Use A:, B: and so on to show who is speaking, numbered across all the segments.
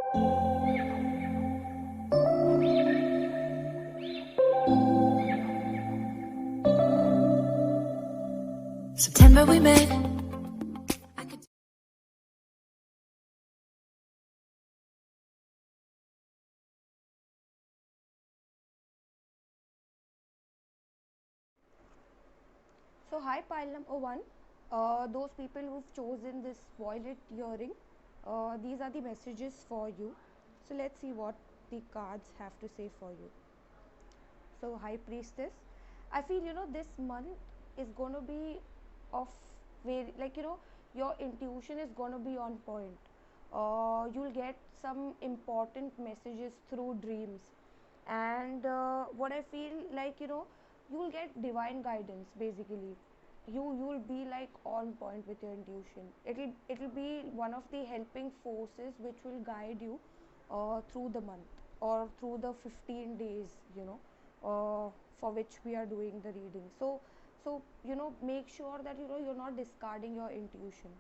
A: September we met.
B: So hi pile number one, those people who've chosen this violet earring, these are the messages for you. So let's see what the cards have to say for you. So high priestess, I feel this month is going to be of very, like your intuition is going to be on point. You'll get some important messages through dreams, and what I feel like you'll get divine guidance basically. You'll be like on point with your intuition. It'll be one of the helping forces which will guide you through the month or through the 15 days, for which we are doing the reading. So make sure that you're not discarding your intuition.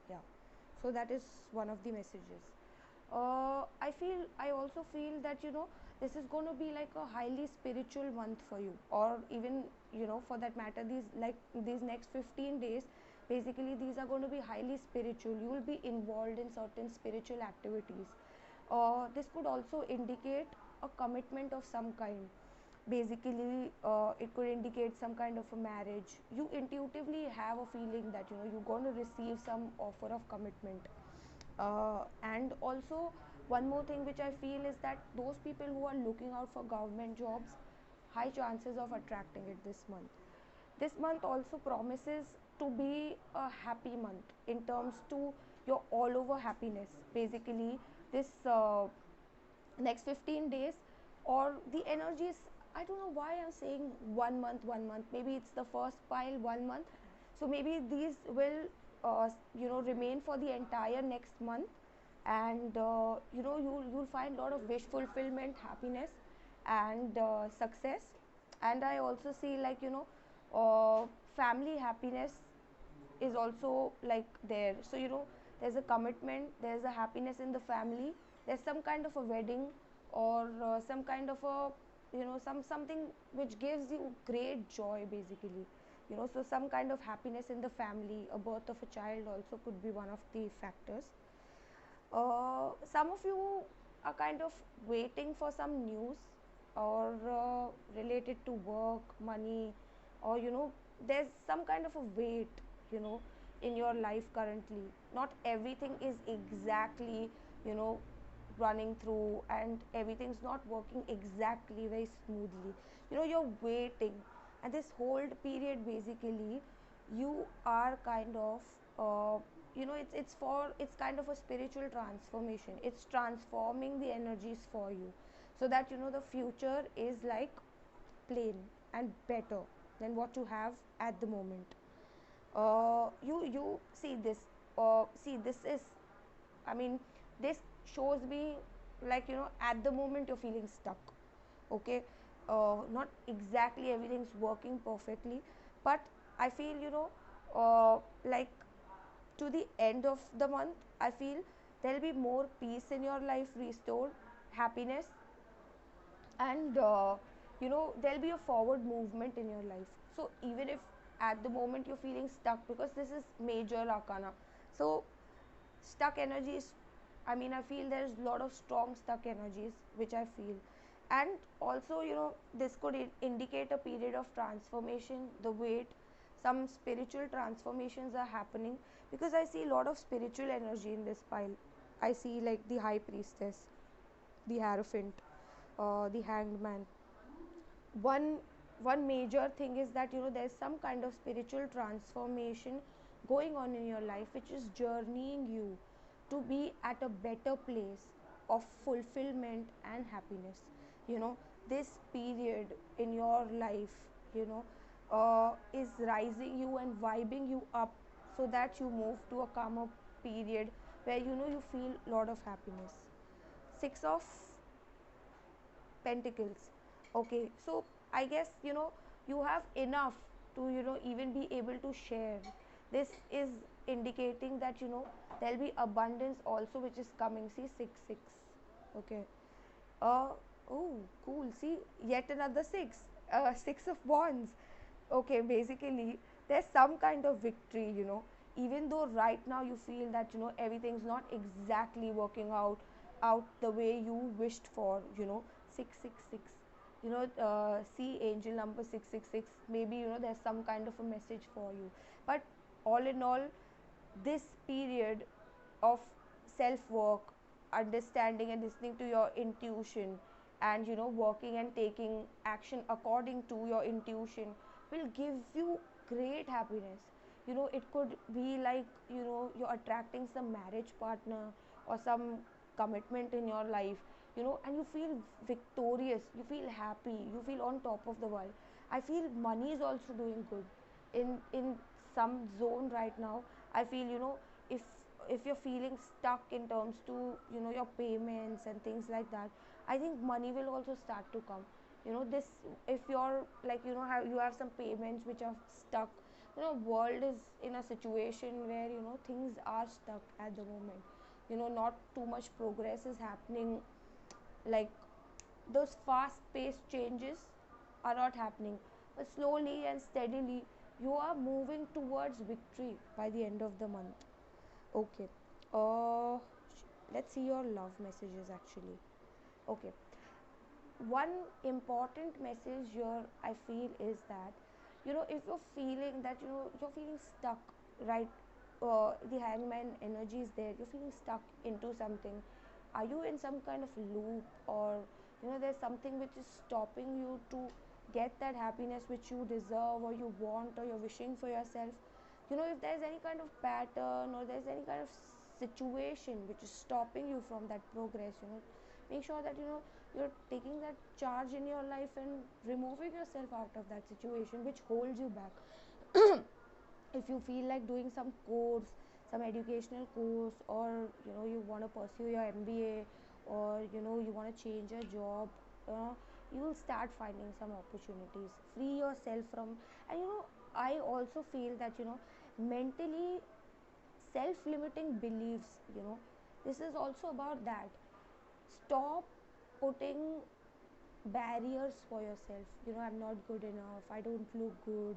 B: Yeah, so that is one of the messages. I also feel that this is going to be like a highly spiritual month for you, or even for that matter, these next 15 days, basically these are going to be highly spiritual. You will be involved in certain spiritual activities. This could also indicate a commitment of some kind. Basically, it could indicate some kind of a marriage. You intuitively have a feeling that you're going to receive some offer of commitment. And also, one more thing which I feel is that those people who are looking out for government jobs, high chances of attracting it this month. This month also promises to be a happy month in terms to your all over happiness. Basically, this next 15 days, or the energies, I don't know why I'm saying 1 month, maybe it's the first pile 1 month. So maybe these will remain for the entire next month. And you'll find a lot of wish fulfillment, happiness, and success. And I also see, like family happiness is also like there. So there's a commitment, there's a happiness in the family, there's some kind of a wedding, or some kind of a something which gives you great joy basically. So some kind of happiness in the family, a birth of a child also could be one of the factors. Some of you are kind of waiting for some news, or related to work, money, or there's some kind of a wait, you know in your life currently. Not everything is exactly you know running through, and everything's not working exactly very smoothly. You're waiting, and this hold period basically, you are kind of it's kind of a spiritual transformation. It's transforming the energies for you, so that the future is like plain and better than what you have at the moment. You see this, this is, I mean, this shows me, like at the moment you're feeling stuck. Okay, not exactly everything's working perfectly, but I feel like to the end of the month, I feel there'll be more peace in your life restored, happiness, and there'll be a forward movement in your life. So even if at the moment you're feeling stuck, because this is major arcana, so stuck energies, I feel there's a lot of strong stuck energies which I feel. And also this could indicate a period of transformation, the wait. Some spiritual transformations are happening, because I see a lot of spiritual energy in this pile. I see like the high priestess, the hierophant, the hanged man. One major thing is that there's some kind of spiritual transformation going on in your life, which is journeying you to be at a better place of fulfillment and happiness. This period in your life, is rising you and vibing you up, so that you move to a calmer period where you feel a lot of happiness. Six of Pentacles. Okay, so I guess you have enough to even be able to share. This is indicating that there'll be abundance also which is coming. See, 6 6. Okay. uh oh, cool. See, yet another 6. 6 of wands. Okay, basically there's some kind of victory, even though right now you feel that everything's not exactly working out the way you wished for. 666. See, angel number 666. Maybe there's some kind of a message for you. But all in all, this period of self work, understanding and listening to your intuition, and working and taking action according to your intuition will give you great happiness. It could be like you're attracting some marriage partner or some commitment in your life, and you feel victorious, you feel happy, you feel on top of the world. I feel money is also doing good in some zone right now. I feel, if you're feeling stuck in terms to your payments and things like that, I think money will also start to come. This, if you're like you have some payments which are stuck, world is in a situation where things are stuck at the moment. Not too much progress is happening. Like, those fast paced changes are not happening, but slowly and steadily you are moving towards victory by the end of the month. Okay. uh let's see your love messages actually. Okay. One important message here I feel is that if you're feeling that you're feeling stuck, right? The hangman energy is there, you're feeling stuck into something. Are you in some kind of loop, or there's something which is stopping you to get that happiness which you deserve or you want or you're wishing for yourself? If there's any kind of pattern or there's any kind of situation which is stopping you from that progress, make sure that you're taking that charge in your life and removing yourself out of that situation which holds you back. If you feel like doing some course, some educational course, or you want to pursue your MBA, or you want to change your job, you will start finding some opportunities. Free yourself from. And I also feel that mentally, self-limiting beliefs, this is also about that. Stop putting barriers for yourself. I'm not good enough, I don't look good,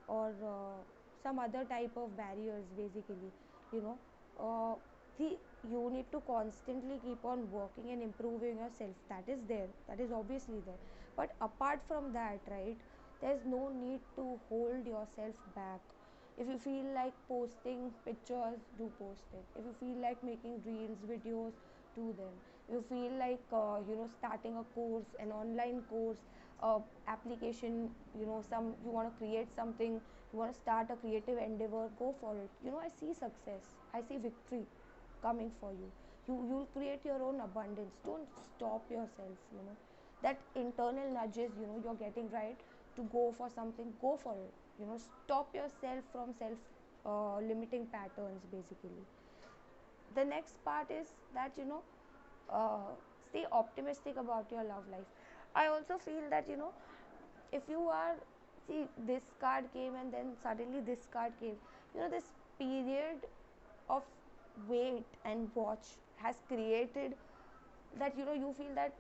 B: or some other type of barriers basically. you know uh, see, you need to constantly keep on working and improving yourself. That is there, that is obviously there. But apart from that, right, there's no need to hold yourself back. If you feel like posting pictures, do post it. If you feel like making reels, videos, do them. If you feel like starting a course, an online course, application, some, you want to create something, you want to start a creative endeavor, go for it. I see success, I see victory coming for you. You'll create your own abundance. Don't stop yourself. That internal nudges, you're getting, right, to go for something, go for it. Stop yourself from self limiting patterns basically. The next part is that uh, stay optimistic about your love life. I also feel that if you are, see, this card came and then suddenly this card came. This period of wait and watch has created that you feel that,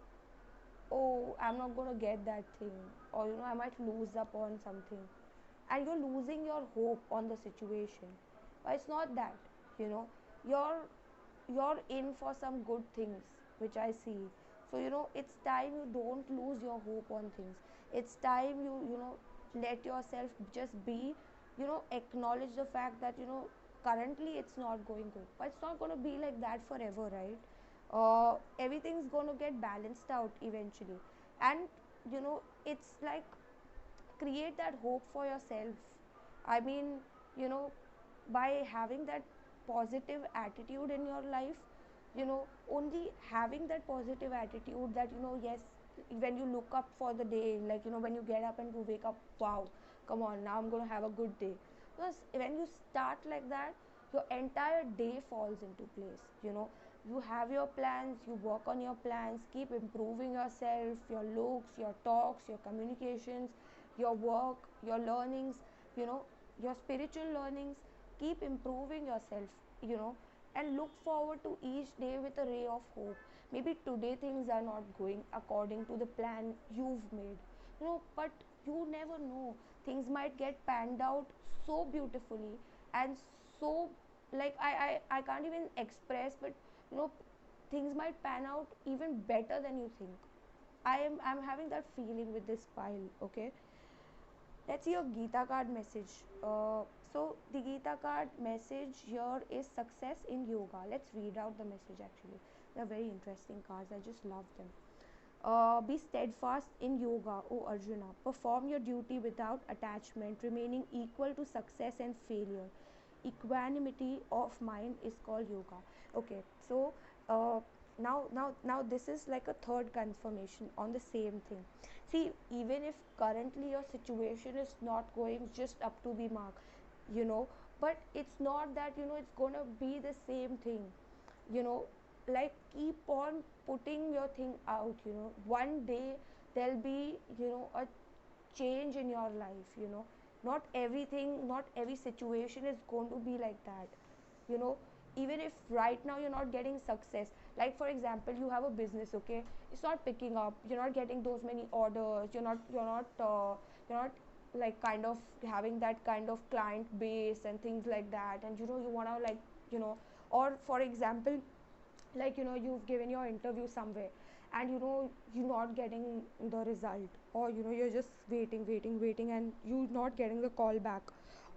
B: oh, I'm not going to get that thing, or I might lose up on something, and you're losing your hope on the situation. But it's not that. you know you're you're in for some good things which I see. So it's time you don't lose your hope on things. It's time you let yourself just be. Acknowledge the fact that currently it's not going good, but it's not going to be like that forever, right? Everything's going to get balanced out eventually. And it's like, create that hope for yourself. I mean, you know by having that positive attitude in your life, only having that positive attitude, that yes, when you look up for the day, like when you get up and you wake up, wow, come on, now I'm going to have a good day. Because when you start like that, your entire day falls into place. You have your plans, you work on your plans, keep improving yourself, your looks, your talks, your communications, your work, your learnings, you know your spiritual learnings. keep improving yourself, you know, and look forward to each day with a ray of hope. Maybe today things are not going according to the plan you've made, but you never know. Things might get panned out so beautifully and so, like, I can't even express, but you know, things might pan out even better than you think. I'm having that feeling with this pile, okay? Let's see your Gita card message. So the Gita card message here is success in yoga. Let's read out the message actually. They're very interesting cards. I just love them. Be steadfast in yoga, O Arjuna. Perform your duty without attachment, remaining equal to success and failure. Equanimity of mind is called yoga. Okay, so uh, now this is like a third confirmation on the same thing. See, even if currently your situation is not going just up to the mark, you know, but it's not that, it's gonna be the same thing, you know like, keep on putting your thing out. One day there'll be, a change in your life. Not everything, not every situation is going to be like that. you know Even if right now you're not getting success, like for example, you have a business, okay, it's not picking up, you're not getting those many orders, you're not like kind of having that kind of client base and things like that, and you want to, like, or for example, like, you've given your interview somewhere, and you're not getting the result, or you're just waiting, and you're not getting the call back,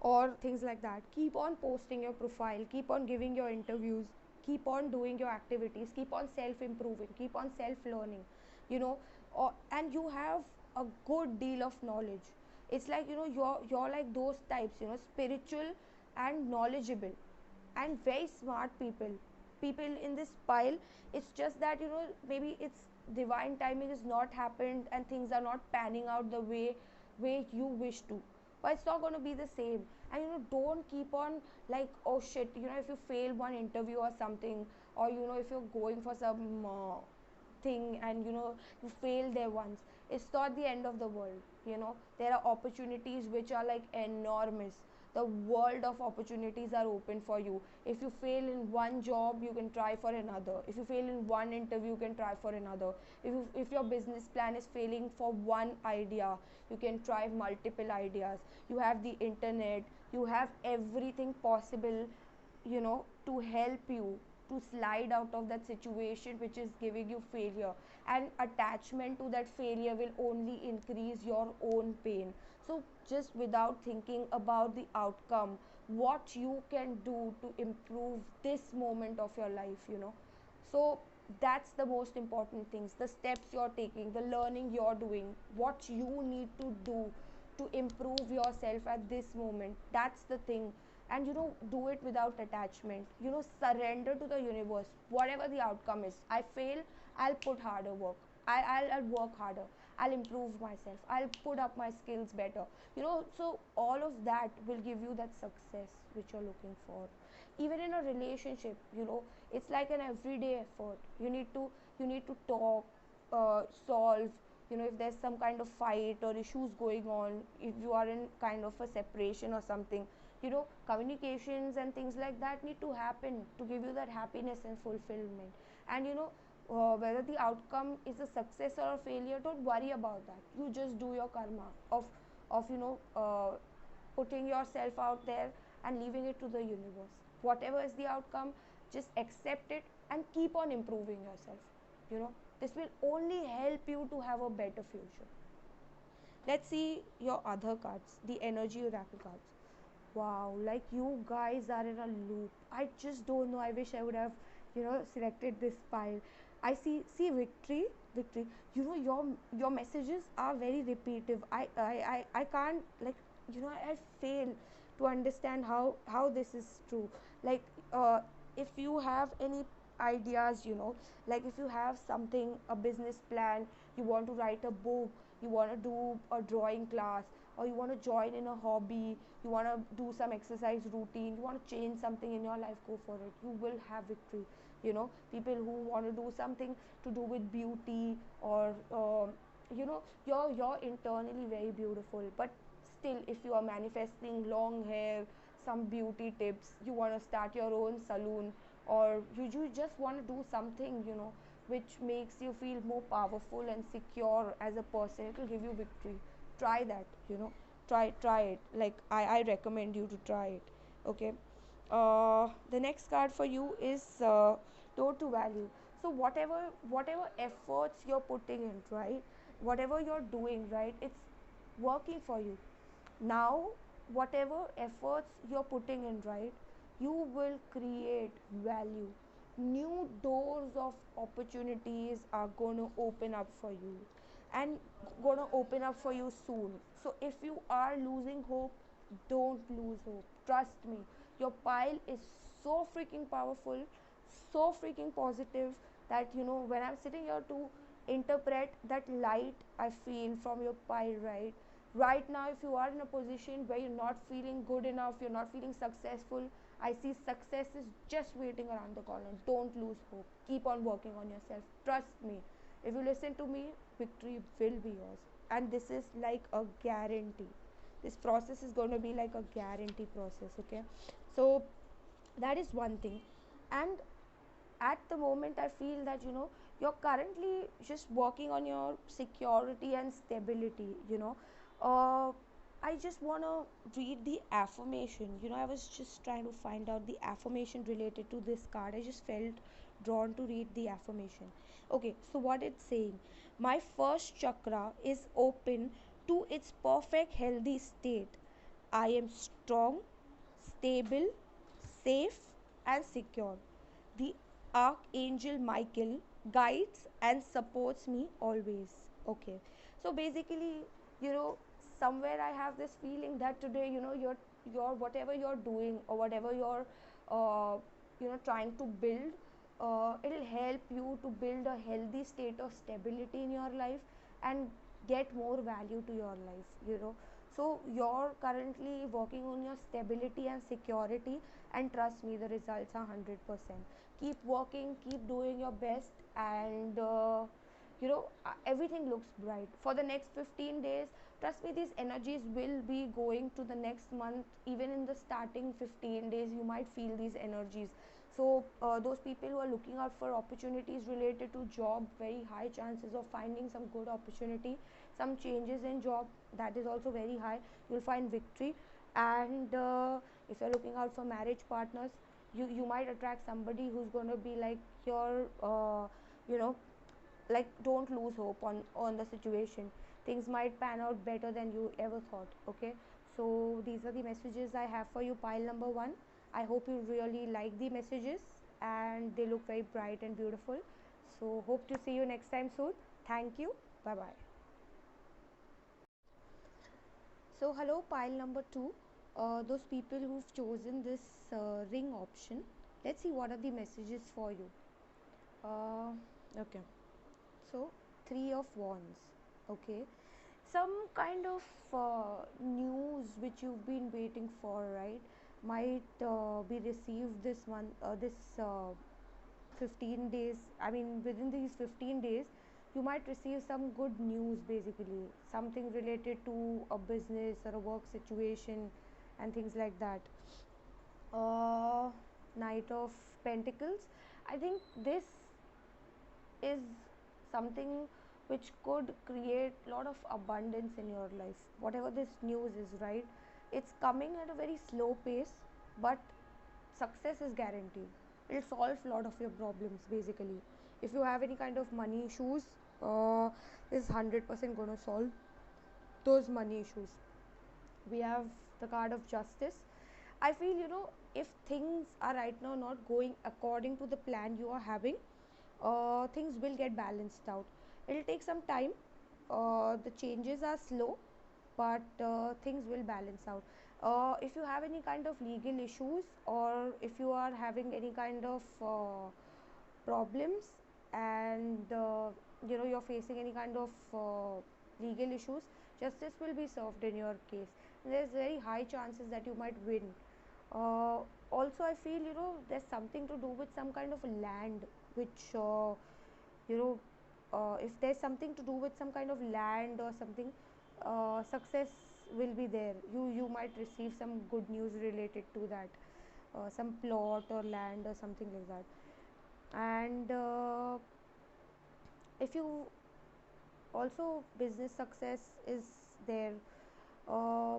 B: or things like that. Keep on posting your profile, keep on giving your interviews, keep on doing your activities, keep on self improving, keep on self learning, you know and you have a good deal of knowledge. It's like, you're like those types, spiritual and knowledgeable and very smart people in this pile. It's just that, maybe it's divine timing is not happened, and things are not panning out the way you wish to, but it's not going to be the same. And don't keep on, like, oh shit, if you fail one interview or something, or if you're going for some thing, and you fail there once, it's not the end of the world. There are opportunities which are like enormous. The world of opportunities are open for you. If you fail in one job, you can try for another. If you fail in one interview, you can try for another. If your business plan is failing for one idea, you can try multiple ideas. You have the internet, you have everything possible, to help you to slide out of that situation which is giving you failure. And attachment to that failure will only increase your own pain. So just without thinking about the outcome, what you can do to improve this moment of your life, so that's the most important things, the steps you're taking, the learning you're doing, what you need to do to improve yourself at this moment. That's the thing. And do it without attachment. Surrender to the universe, whatever the outcome is. I fail, I'll put harder work. I'll work harder, I'll improve myself, I'll put up my skills better. So all of that will give you that success which you're looking for. Even in a relationship, it's like an everyday effort. You need to talk, solve, if there's some kind of fight or issues going on, if you are in kind of a separation or something, communications and things like that need to happen to give you that happiness and fulfillment. And whether the outcome is a success or a failure, don't worry about that. You just do your karma of putting yourself out there and leaving it to the universe. Whatever is the outcome, just accept it and keep on improving yourself. This will only help you to have a better future. Let's see your other cards, the energy oracle cards. Wow, like, you guys are in a loop. I just don't know. I wish I would have, selected this pile. I see victory, victory. Your messages are very repetitive. I can't, like, I fail to understand how this is true. Like, if you have any ideas, like if you have something, a business plan, you want to write a book, you want to do a drawing class, or you want to join in a hobby, you want to do some exercise routine, you want to change something in your life, go for it. You will have victory. People who want to do something to do with beauty, or you're internally very beautiful, but still, if you are manifesting long hair, some beauty tips, you want to start your own salon, or you just want to do something, which makes you feel more powerful and secure as a person, it will give you victory. Try that, try it. Like, I recommend you to try it. Okay. The next card for you is door to value. So whatever efforts you're putting in, right, whatever you're doing, right, it's working for you now. Whatever efforts you're putting in, right, you will create value. New doors of opportunities are going to open up for you, and going to open up for you soon. So if you are losing hope, don't lose hope. Trust me, your pile is so freaking powerful, so freaking positive, that when I'm sitting here to interpret that light I feel from your pile, right now, if you are in a position where you're not feeling good enough, you're not feeling successful, I see success is just waiting around the corner. Don't lose hope. Keep on working on yourself. Trust me. If you listen to me, victory will be yours. And this is like a guarantee. This process is going to be like a guarantee process, okay? So that is one thing. And at the moment, I feel that you're currently just working on your security and stability. uh, I just want to read the affirmation. I was just trying to find out the affirmation related to this card. I just felt drawn to read the affirmation. Okay, so what it's saying: my first chakra is open to its perfect healthy state. I am strong, stable, safe, and secure. The Archangel Michael guides and supports me always. Okay. So basically, you know, somewhere I have this feeling that today, your whatever you're doing, or whatever you're trying to build, it'll help you to build a healthy state of stability in your life, and get more value to your life. So you're currently working on your stability and security, and trust me, the results are 100%. Keep working, keep doing your best, and everything looks bright for the next 15 days. Trust me, these energies will be going to the next month. Even in the starting 15 days, you might feel these energies. So those people who are looking out for opportunities related to job, very high chances of finding some good opportunity. Some changes in job, that is also very high. You'll find victory. And if you're looking out for marriage partners, you might attract somebody who's going to be like your you know like, don't lose hope on the situation. Things might pan out better than you ever thought. Okay. So these are the messages I have for you, pile number 1. I hope you really like the messages, and they look very bright and beautiful. So hope to see you next time soon. Thank you. Bye bye. So hello, pile number 2. Those people who've chosen this ring option, let's see what are the messages for you. Okay. So, Three of Wands. Okay. Some kind of news which you've been waiting for, right, might be received this 15 days. I mean, within these 15 days, you might receive some good news, basically. Something related to a business or a work situation, and things like that. Uh, Knight of Pentacles. I think this is something which could create a lot of abundance in your life. Whatever this news is, right, it's coming at a very slow pace, but success is guaranteed. It'll solve a lot of your problems, basically. If you have any kind of money issues, this is 100% going to solve those money issues. We have the card of justice. I feel, if things are right now not going according to the plan you are having, things will get balanced out. It'll take some time. The changes are slow, but things will balance out. If you have any kind of legal issues, or if you are having any kind of problems, and you're facing any kind of legal issues, justice will be served in your case. There's very high chances that you might win. uh, Also, I feel, there's something to do with some kind of land, which you know if there's something to do with some kind of land or something, success will be there. You might receive some good news related to that, some plot or land or something like that. And if you also, business success is there. uh,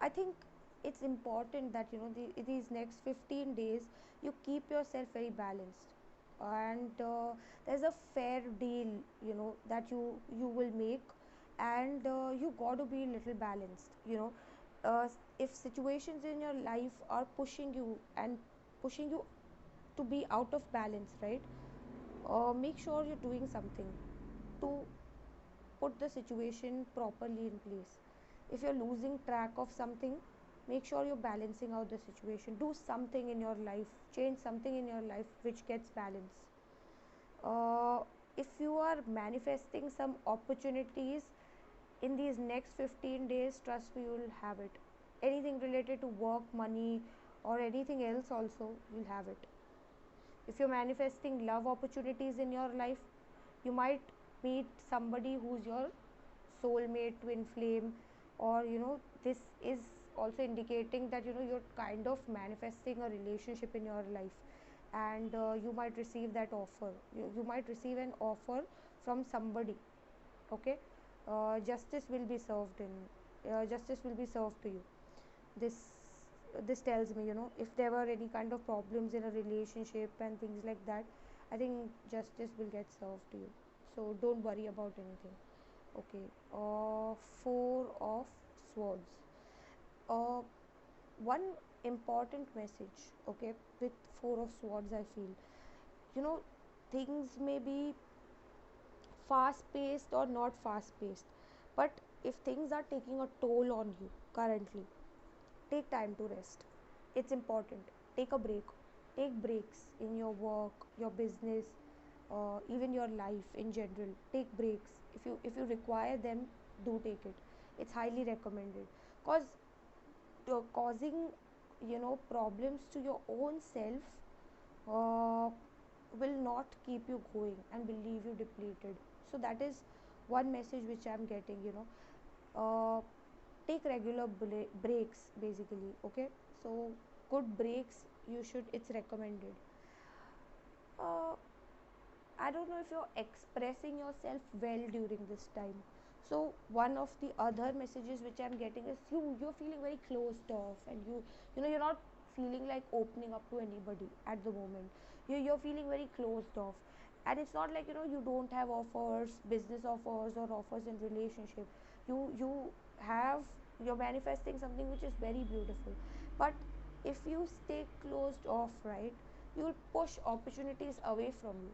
B: I think it's important that these next 15 days you keep yourself very balanced, and there's a fair deal, that you will make, and you got to be a little balanced. If situations in your life are pushing you to be out of balance, right? Make sure you're doing something to put the situation properly in place. If you're losing track of something, make sure you're balancing out the situation. Do something in your life, change something in your life which gets balance. uh, if you are manifesting some opportunities in these next 15 days, trust me, you'll have it. Anything related to work, money, or anything else also, you'll have it. If you're manifesting love opportunities in your life, you might meet somebody who's your soulmate, twin flame, or this is also indicating that you're kind of manifesting a relationship in your life, and you might receive that offer. You might receive an offer from somebody. Okay. Justice will be served in Justice will be served to you. This this tells me, if there were any kind of problems in a relationship and things like that, I think justice will get served to you. So don't worry about anything. Okay. Four of swords. uh, One important message, okay, with four of swords, I feel, you know things may be fast paced or not fast paced, but if things are taking a toll on you currently, take time to rest. It's important. Take a break. Take breaks in your work, your business, even your life in general. Take breaks. If you require them, do take it. It's highly recommended, because causing problems to your own self uh, will not keep you going and will leave you depleted. So that is one message which I'm getting. Uh, Take regular breaks, basically. Okay. So good breaks, it's recommended. uh, I don't know if you're expressing yourself well during this time. So one of the other messages which I'm getting is you're feeling very closed off, and you're not feeling like opening up to anybody at the moment. You're feeling very closed off, and it's not like you don't have offers, business offers, or offers in relationship. You have You're manifesting something which is very beautiful, but if you stay closed off, right, you'll push opportunities away from you.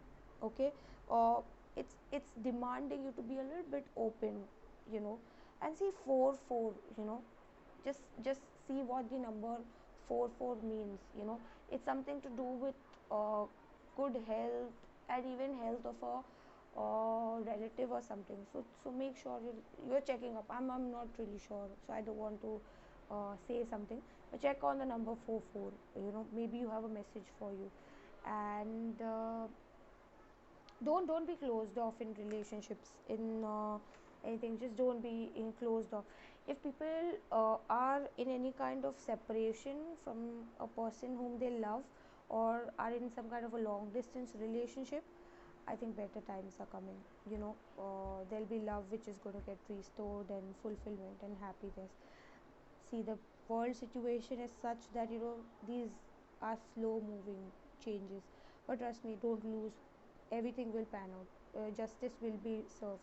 B: Okay. uh, it's demanding you to be a little bit open, you know and see 4 4, just see what the number 4 4 means. It's something to do with good health, and even health of a relative or something. So make sure you're checking up. I'm not really sure, so I don't want to say something, but check on the number 4 4. Maybe you have a message for you. And don't be closed off in relationships, in anything. Just don't be in closed off. If people are in any kind of separation from a person whom they love, or are in some kind of a long distance relationship, I think better times are coming. There'll be love which is going to get restored, and fulfillment and happiness. See, the world situation is such that these are slow moving changes, but trust me, don't lose. Everything will pan out. Justice will be served.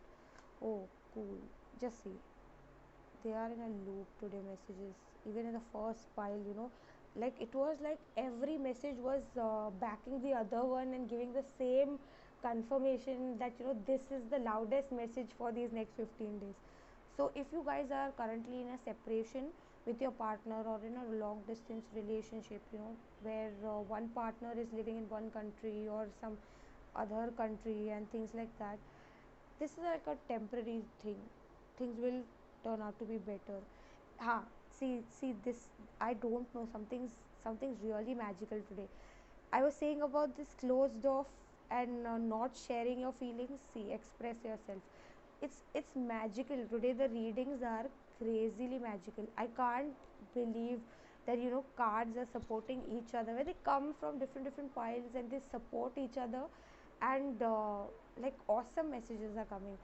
B: Oh, cool. Just see, they are in a loop today. Messages, even in the first pile, like it was like every message was backing the other one and giving the same confirmation that this is the loudest message for these next 15 days. So if you guys are currently in a separation with your partner, or in a long distance relationship, where one partner is living in one country or some other country and things like that, this is like a temporary thing. Things will turn out to be better. Ha, see this. I don't know, something's really magical today. I was saying about this closed off and not sharing your feelings. See, express yourself. It's magical today. The readings are crazily magical. I can't believe that cards are supporting each other, where they come from different piles and they support each other, and like awesome messages are coming.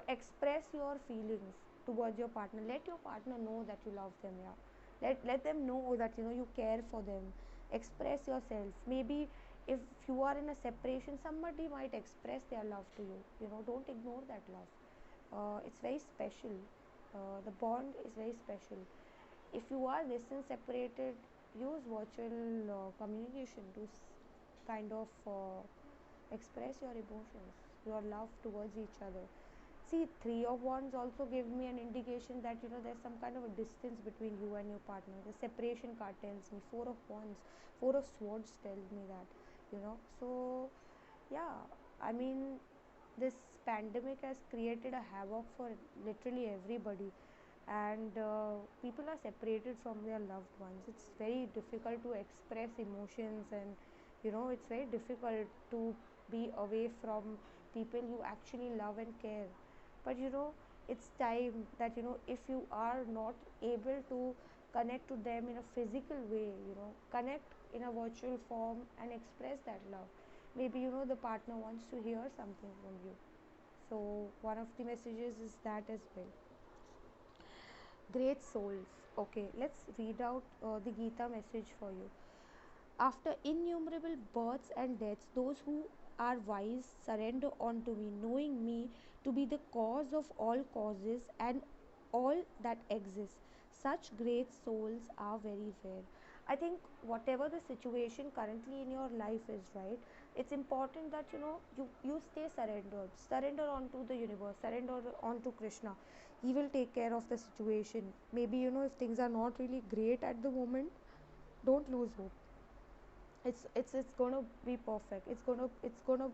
B: Express your feelings towards your partner. Let your partner know that you love them. Yeah, let them know that you care for them. Express yourself. Maybe if you are in a separation, somebody might express their love to you. Don't ignore that love. It's very special. The bond is very special. If you are distant separated, use virtual communication to kind of express your emotions, your love towards each other. See, three of wands also give me an indication that there's some kind of a distance between you and your partner. The separation card tells me. Four of wands, four of swords tells me that. So yeah, I mean, this pandemic has created a havoc for literally everybody, and people are separated from their loved ones. It's very difficult to express emotions, and it's very difficult to be away from people you actually love and care. But it's time that if you are not able to connect to them in a physical way, connect in a virtual form and express that love. Maybe the partner wants to hear something from you. So one of the messages is that as well. Great souls. Okay, let's read out the Gita message for you. After innumerable births and deaths, those who are wise surrender unto me, knowing me to be the cause of all causes and all that exists. Such great souls are very rare. I think whatever the situation currently in your life is, right, it's important that you stay surrendered. Surrender onto the universe, surrender onto Krishna. He will take care of the situation. Maybe if things are not really great at the moment, don't lose hope. It's going to be perfect. It's going to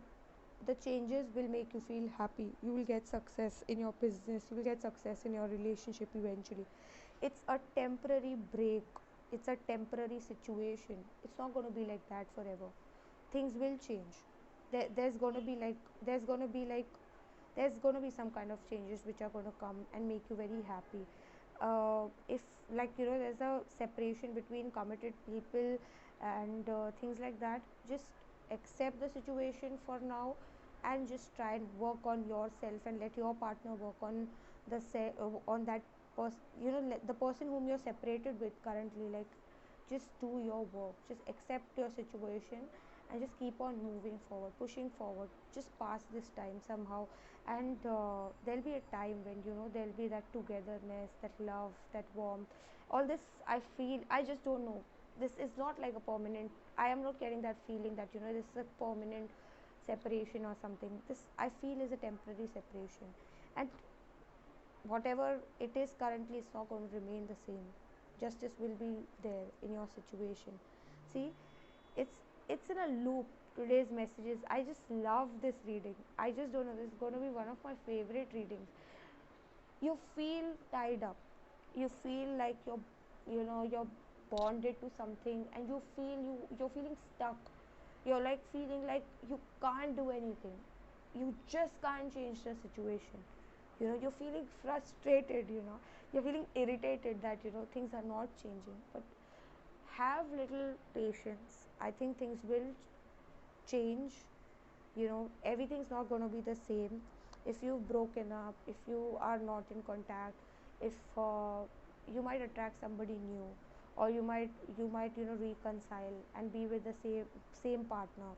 B: the changes will make you feel happy. You will get success in your business, you will get success in your relationship eventually. It's a temporary break, it's a temporary situation. It's not going to be like that forever. Things will change. There's going to be like there's going to be some kind of changes which are going to come and make you very happy. If like there's a separation between committed people and things like that, just accept the situation for now, and just try and work on yourself and let your partner work on on that person, the person whom you're separated with currently. Like, just do your work, just accept your situation, and just keep on moving forward, pushing forward. Just pass this time somehow, and there'll be a time when there'll be that togetherness, that love, that warmth. All this, I feel, I just don't know. This is not like a permanent. I am not getting that feeling that this is a permanent separation or something. This, I feel, is a temporary separation, and whatever it is currently, it's not going to remain the same. Justice will be there in your situation. See, it's it's in a loop. Today's messages, I just love this reading. I just don't know, this is going to be one of my favorite readings. You feel tied up, you feel like you're bonded to something, and you're feeling stuck. You're like feeling like you can't do anything, you just can't change the situation. You're feeling frustrated, you're feeling irritated that things are not changing. But have little patience. I think things will change. Everything's not going to be the same. If you've broken up, if you are not in contact, if you might attract somebody new, or you might reconcile and be with the same partner.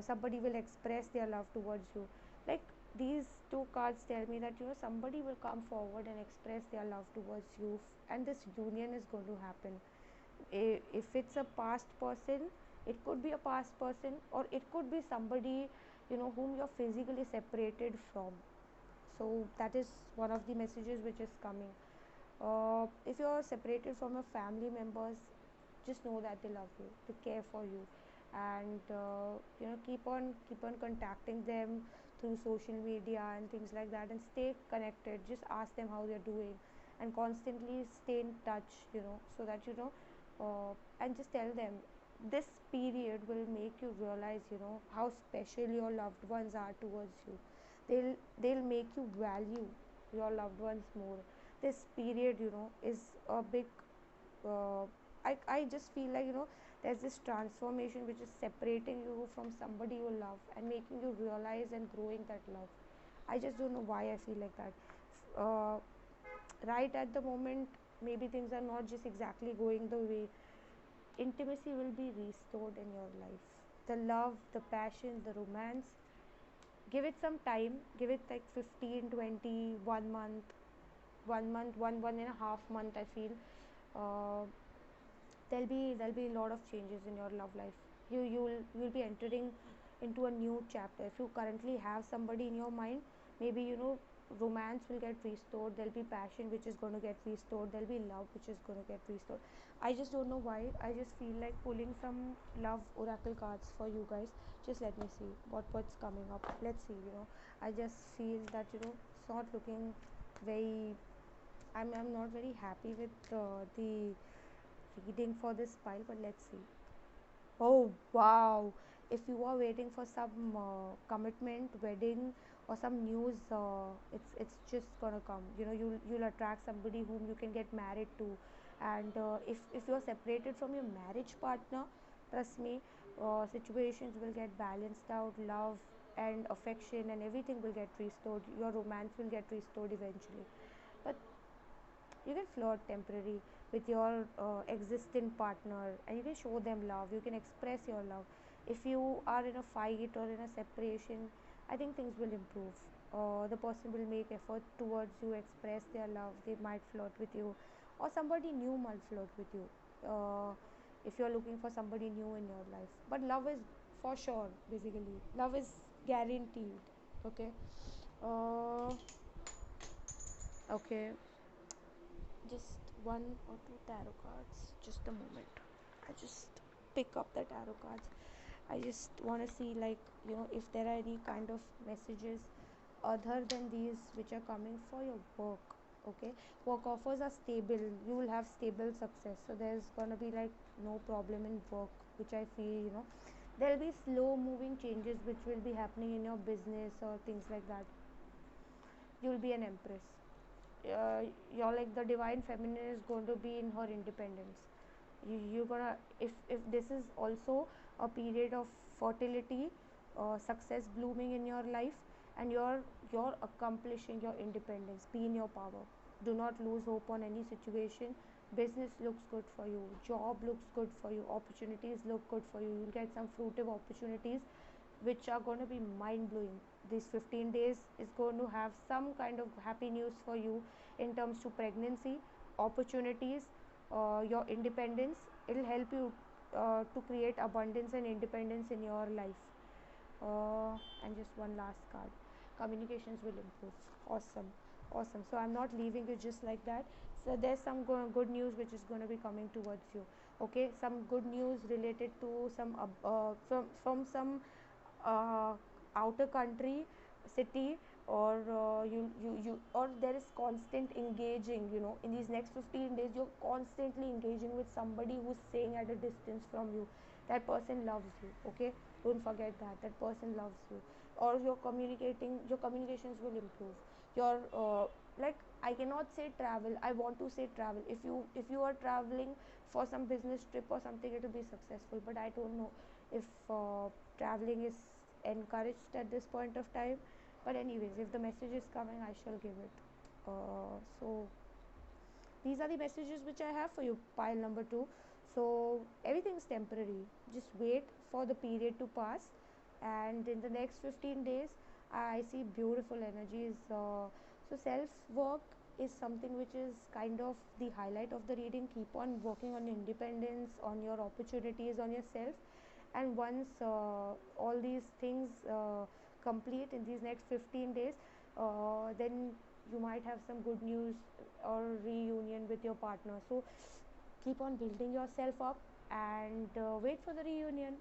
B: Somebody will express their love towards you. Like, these two cards tell me that somebody will come forward and express their love towards you, and this union is going to happen. If it's a past person, it could be a past person, or it could be somebody whom you're physically separated from. So that is one of the messages which is coming. If you're separated from your family members, just know that they love you, they care for you, and keep on contacting them through social media and things like that, and stay connected. Just ask them how they're doing, and constantly stay in touch, so that and just tell them, this period will make you realize how special your loved ones are towards you. They'll make you value your loved ones more. this period, is a big, uh, I just feel like, there's this transformation which is separating you from somebody you love and making you realize and growing that love. I just don't know why I feel like that. uh, right at the moment, maybe things are not just exactly going the way. Intimacy will be restored in your life. The love, the passion, the romance. Give it some time. Give it like 15, 20, 1 month, 1 month, one and a half month. I feel uh, there'll be a lot of changes in your love life. You'll be entering into a new chapter. If you currently have somebody in your mind, maybe romance will get restored. There'll be passion which is going to get restored. There'll be love which is going to get restored. I just don't know why. I just feel like pulling some love oracle cards for you guys. Just let me see what's coming up. Let's see. I just feel that it's not looking very. I'm not very happy with the reading for this pile, but let's see. Oh wow! If you are waiting for some commitment, wedding, or some news, it's just gonna come. You'll attract somebody whom you can get married to, and if you're separated from your marriage partner, trust me, situations will get balanced out. Love and affection and everything will get restored. Your romance will get restored eventually. But you can flirt temporary with your existing partner, and you can show them love. You can express your love. If you are in a fight or in a separation, I think things will improve. The person will make effort towards you, express their love. They might flirt with you, or somebody new might flirt with you, if you're looking for somebody new in your life. But love is for sure. Basically, love is guaranteed. Okay. uh, okay, just one or two tarot cards. Just a moment. I just pick up the tarot cards. I just want to see, like, if there are any kind of messages other than these which are coming for your work. Okay, work offers are stable. You will have stable success, so there's gonna be like no problem in work, which I feel. There'll be slow moving changes which will be happening in your business or things like that. You'll be an empress. uh, you're like the divine feminine is going to be in her independence. You're gonna, if this is also a period of fertility, success blooming in your life, and you're accomplishing your independence. Be in your power. Do not lose hope on any situation. Business looks good for you. Job looks good for you. Opportunities look good for you. You'll get some fruitive opportunities which are going to be mind blowing. These 15 days is going to have some kind of happy news for you in terms to pregnancy, opportunities, your independence. It will help you to create abundance and independence in your life. And just one last card. Communications will improve. Awesome. Awesome. So I'm not leaving you just like that. So there's some good news which is going to be coming towards you. Okay, some good news related to some from some uh, outer country, city, or or there is constant engaging. In these next 15 days you're constantly engaging with somebody who's staying at a distance from you. That person loves you. Okay, don't forget that person loves you. Or your communications will improve. Your like, I cannot say travel, I want to say travel. If you are traveling for some business trip or something, it will be successful. But I don't know if traveling is encouraged at this point of time. But anyways, if the message is coming, I shall give it. So these are the messages which I have for you, pile number 2. So everything's temporary. Just wait for the period to pass, and in the next 15 days, I see beautiful energies. So self work is something which is kind of the highlight of the reading. Keep on working on independence, on your opportunities, on yourself, and once all these things complete in these next 15 days, then you might have some good news or reunion with your partner. So keep on building yourself up, and wait for the reunion,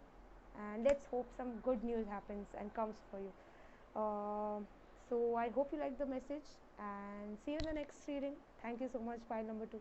B: and let's hope some good news happens and comes for you. uh, so I hope you like the message, and see you in the next reading. Thank you so much, pile number 2.